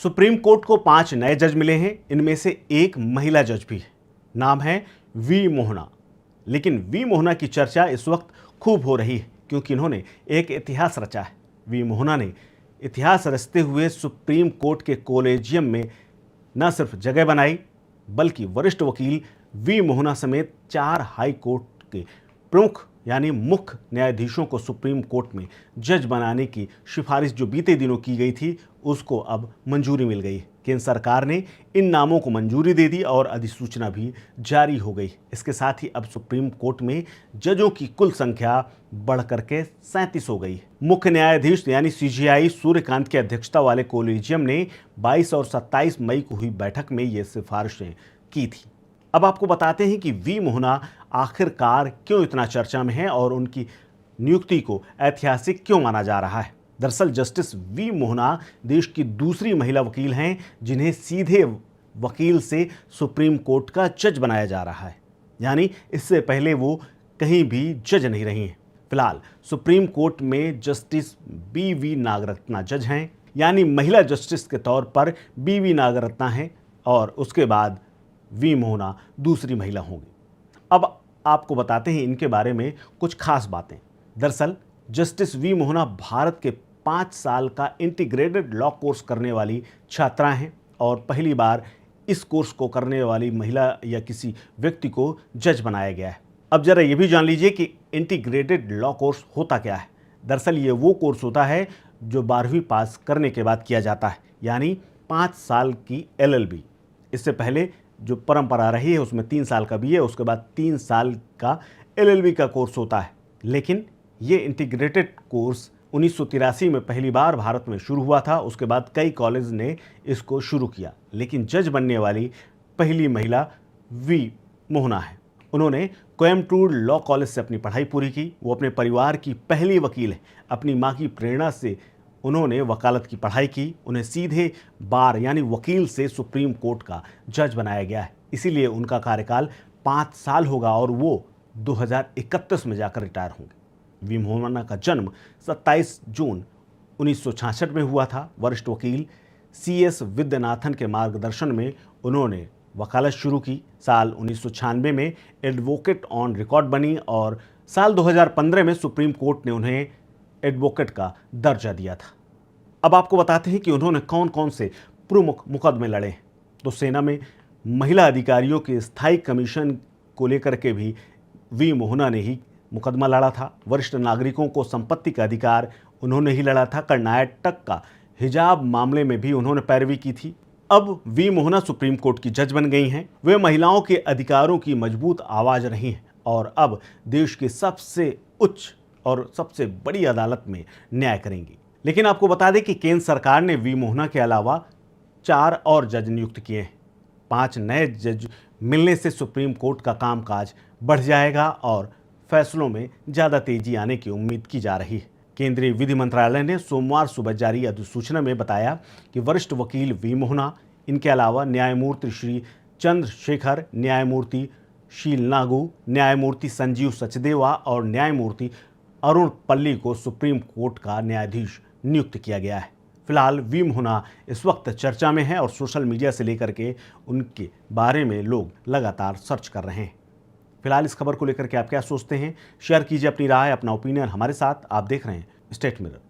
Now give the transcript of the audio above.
Supreme court को 5 नए जज मिले हैं। इनमें से एक महिला जज भी है। नाम है वी मोहना। लेकिन वी मोहना की चर्चा इस वक्त खूब हो रही है क्योंकि इन्होंने एक इतिहास रचा है। वी मोहना ने इतिहास रचते हुए सुप्रीम कोर्ट के कॉलेजियम में न सिर्फ जगह बनाई बल्कि वरिष्ठ वकील वी मोहना समेत 4 हाई कोर्ट के प्रमुख यानी मुख्य न्यायाधीशों को सुप्रीम कोर्ट में जज बनाने की सिफारिश जो बीते दिनों की गई थी उसको अब मंजूरी मिल गई। केंद्र सरकार ने इन नामों को मंजूरी दे दी और अधिसूचना भी जारी हो गई। इसके साथ ही अब सुप्रीम कोर्ट में जजों की कुल संख्या बढ़कर के 37 हो गई। मुख्य न्यायाधीश यानी सीजेआई सूर्यकांत की अध्यक्षता वाले कॉलेजियम ने 22 और 27 मई को हुई बैठक में ये सिफारिशें की थी। अब आपको बताते हैं कि वी मोहना आखिरकार क्यों इतना चर्चा में है और उनकी नियुक्ति को ऐतिहासिक क्यों माना जा रहा है। दरअसल जस्टिस वी मोहना देश की दूसरी महिला वकील हैं जिन्हें सीधे वकील से सुप्रीम कोर्ट का जज बनाया जा रहा है, यानी इससे पहले वो कहीं भी जज नहीं रही हैं। फिलहाल सुप्रीम कोर्ट में जस्टिस बी.वी. नागरत्ना जज हैं, यानी महिला जस्टिस के तौर पर बी.वी. नागरत्ना हैं और उसके बाद वी मोहना दूसरी महिला होंगी। अब आपको बताते हैं इनके बारे में कुछ खास बातें। दरअसल जस्टिस वी मोहना भारत के 5 साल का इंटीग्रेटेड लॉ कोर्स करने वाली छात्रा हैं और पहली बार इस कोर्स को करने वाली महिला या किसी व्यक्ति को जज बनाया गया है। अब जरा ये भी जान लीजिए कि इंटीग्रेटेड लॉ कोर्स होता क्या है। दरअसल ये वो कोर्स होता है जो 12वीं पास करने के बाद किया जाता है, यानी 5 साल की LLB। इससे पहले जो परंपरा रही है उसमें 3 साल का BA, उसके बाद 3 साल का LLB का कोर्स होता है। लेकिन ये इंटीग्रेटेड कोर्स 1983 में पहली बार भारत में शुरू हुआ था। उसके बाद कई कॉलेज ने इसको शुरू किया, लेकिन जज बनने वाली पहली महिला वी मोहना है। उन्होंने कोयम्बटूर लॉ कॉलेज से अपनी पढ़ाई पूरी की। वो अपने परिवार की पहली वकील है। अपनी माँ की प्रेरणा से उन्होंने वकालत की पढ़ाई की। उन्हें सीधे बार यानी वकील से सुप्रीम कोर्ट का जज बनाया गया है। इसीलिए उनका कार्यकाल 5 साल होगा और वो 2031 में जाकर रिटायर होंगे। वी मोहना का जन्म 27 जून 1966 में हुआ था। वरिष्ठ वकील CS विद्यानाथन के मार्गदर्शन में उन्होंने वकालत शुरू की। साल 1996 में एडवोकेट ऑन रिकॉर्ड बनी और साल 2015 में सुप्रीम कोर्ट ने उन्हें एडवोकेट का दर्जा दिया था। अब आपको बताते हैं कि उन्होंने कौन कौन से प्रमुख मुकदमे लड़े हैं। तो सेना में महिला अधिकारियों के स्थायी कमीशन को लेकर के भी वी मोहना ने ही मुकदमा लड़ा था। वरिष्ठ नागरिकों को संपत्ति का अधिकार उन्होंने ही लड़ा था। कर्नाटक का हिजाब मामले में भी उन्होंने पैरवी की थी। अब वी मोहना सुप्रीम कोर्ट की जज बन गई हैं। वे महिलाओं के अधिकारों की मजबूत आवाज रही हैं और अब देश के सबसे उच्च और सबसे बड़ी अदालत में न्याय करेंगी। लेकिन आपको बता दें कि केंद्र सरकार ने वी मोहना के अलावा 4 और जज नियुक्त किए हैं। 5 नए जज मिलने से सुप्रीम कोर्ट का कामकाज बढ़ जाएगा और फैसलों में ज़्यादा तेजी आने की उम्मीद की जा रही है। केंद्रीय विधि मंत्रालय ने सोमवार सुबह जारी अधिसूचना में बताया कि वरिष्ठ वकील वी मोहना, इनके अलावा न्यायमूर्ति श्री चंद्रशेखर, न्यायमूर्ति शील नागू, न्यायमूर्ति संजीव सचदेवा और न्यायमूर्ति अरुण पल्ली को सुप्रीम कोर्ट का न्यायाधीश नियुक्त किया गया है। फिलहाल वी मोहना इस वक्त चर्चा में है और सोशल मीडिया से लेकर के उनके बारे में लोग लगातार सर्च कर रहे हैं। फिलहाल इस खबर को लेकर के आप क्या सोचते हैं, शेयर कीजिए अपनी राय, अपना ओपिनियन हमारे साथ। आप देख रहे हैं स्टेट मिरर।